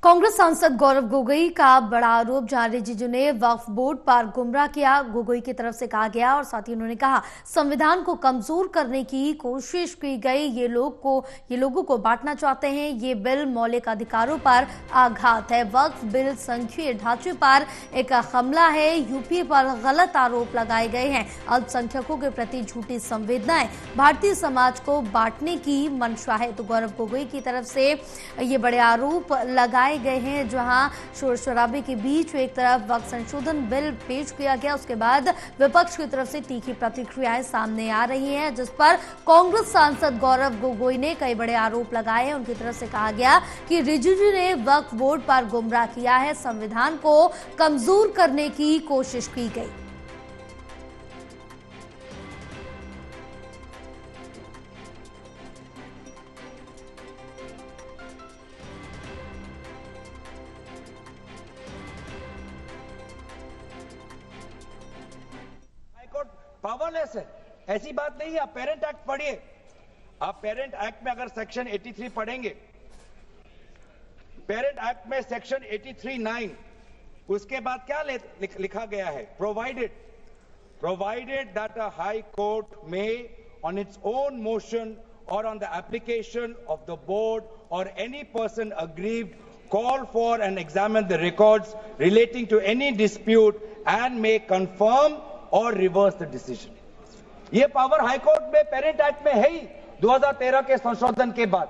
कांग्रेस सांसद गौरव गोगोई का बड़ा आरोप, जहां रिजिजू ने वक्फ बोर्ड पर गुमराह किया। गोगोई की तरफ से कहा गया और साथ ही उन्होंने कहा संविधान को कमजोर करने की कोशिश की गई। ये लोगों को बांटना चाहते हैं। ये बिल मौलिक अधिकारों पर आघात है। वक्फ बिल संघीय ढांचे पर एक हमला है। यूपी पर गलत आरोप लगाए गए हैं। अल्पसंख्यकों के प्रति झूठी संवेदनाएं, भारतीय समाज को बांटने की मंशा है। तो गौरव गोगोई की तरफ से ये बड़े आरोप लगाए गए हैं, जहां शोर शराबे के बीच एक तरफ वक्फ संशोधन बिल पेश किया गया, उसके बाद विपक्ष की तरफ से तीखी प्रतिक्रियाएं सामने आ रही हैं, जिस पर कांग्रेस सांसद गौरव गोगोई ने कई बड़े आरोप लगाए हैं। उनकी तरफ से कहा गया कि रिजिजू ने वक्फ बोर्ड पर गुमराह किया है, संविधान को कमजोर करने की कोशिश की गई। पावरलेस है, ऐसी बात नहीं है। आप पेरेंट एक्ट पढ़िए। आप पेरेंट एक्ट में अगर सेक्शन 83 पढ़ेंगे, पेरेंट एक्ट में सेक्शन 83(9), उसके बाद क्या लिखा गया है? Provided that a high court में ऑन इट्स ओन मोशन और on the application of the board और any person aggrieved call for and examine the records relating to any dispute and may confirm और reverse the decision. ये power high court में parent act में है ही 2013 के संशोधन के बाद।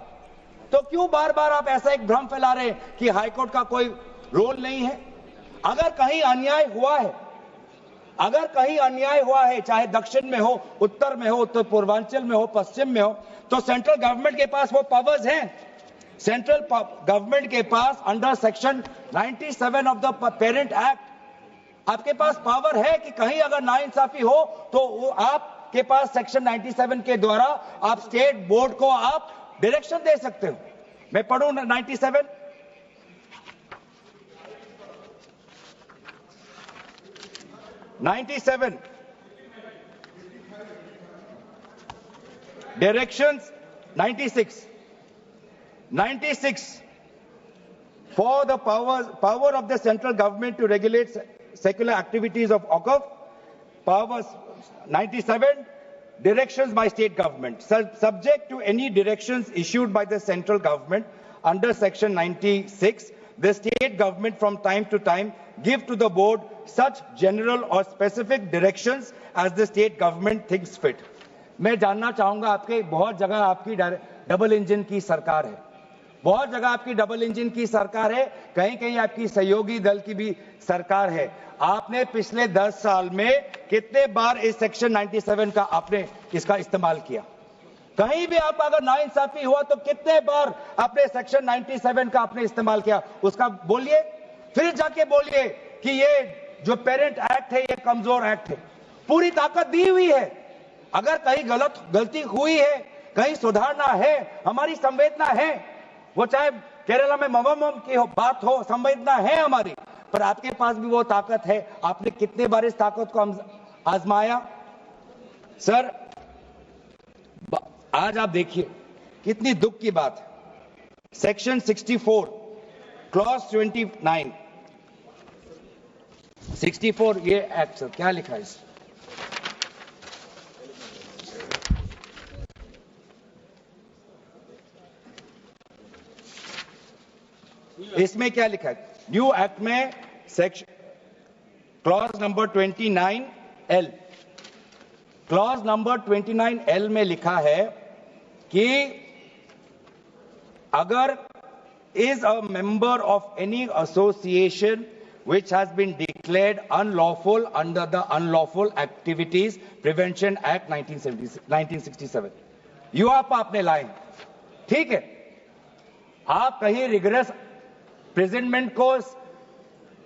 तो क्यों बार बार आप ऐसा एक भ्रम फैला रहे हैं कि हाईकोर्ट का कोई रोल नहीं है? अगर कहीं अन्याय हुआ है, चाहे दक्षिण में हो, उत्तर में हो, उत्तर पूर्वांचल में हो, पश्चिम में हो, तो सेंट्रल गवर्नमेंट के पास वो पावर्स हैं। सेंट्रल गवर्नमेंट के पास under section 97 of the parent act आपके पास पावर है कि कहीं अगर नाइंसाफी हो तो वो आपके पास सेक्शन 97 के द्वारा आप स्टेट बोर्ड को आप डायरेक्शन दे सकते हो। मैं पढ़ूं 97। Directions 96 for the power of the central government to regulate secular activities of OCF, powers 97, directions by state government, subject to any directions issued by the central government under section 96, the state government from time to time give to the board such general or specific directions as the state government thinks fit. मैं जानना चाहूंगा, आपके बहुत जगह आपकी double engine की सरकार है, बहुत जगह आपकी डबल इंजन की सरकार है, कहीं कहीं आपकी सहयोगी दल की भी सरकार है। आपने पिछले 10 साल में कितने बार इस सेक्शन 97 का आपने इसका इस्तेमाल किया? कहीं भी आप अगर नाइंसाफी हुआ तो कितने बार आपने सेक्शन 97 का आपने इस्तेमाल किया? उसका बोलिए, फिर जाके बोलिए कि ये जो पेरेंट एक्ट है ये कमजोर एक्ट है। पूरी ताकत दी हुई है। अगर कहीं गलती हुई है, कहीं सुधारना है, हमारी संवेदना है, वो चाहे केरला में मवम की बात हो, संवेदना है हमारी, पर आपके पास भी वो ताकत है। आपने कितने बार इस ताकत को आजमाया? सर, आज आप देखिए कितनी दुख की बात है। सेक्शन 64 क्लॉज 29 64 ये एक्ट सर क्या लिखा है इसमें क्या लिखा है? न्यू एक्ट में section clause number 29L, clause number 29L में लिखा है कि अगर is a member of any association which has been declared unlawful under the Unlawful Activities Prevention Act 1967, आप आपने लाए, ठीक है। आप कहीं रिग्रेस प्रेजेंटमेंट को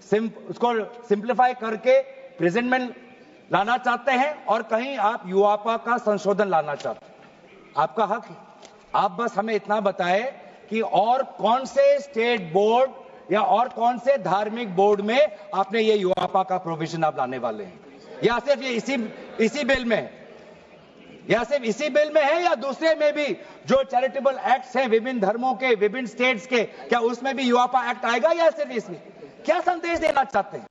उसको सिंप्लीफाई करके प्रेजेंटमेंट लाना चाहते हैं और कहीं आप यूआपा का संशोधन लाना चाहते हैं, आपका हक है। आप बस हमें इतना बताएं कि और कौन से स्टेट बोर्ड या और कौन से धार्मिक बोर्ड में आपने ये यूआपा का प्रोविजन आप लाने वाले हैं, या सिर्फ ये इसी बिल में है? या सिर्फ इसी बिल में है या दूसरे में भी जो चैरिटेबल एक्ट्स हैं विभिन्न धर्मों के, विभिन्न स्टेट्स के, क्या उसमें भी यूआपा एक्ट आएगा या सिर्फ इसमें? क्या संदेश देना चाहते हैं?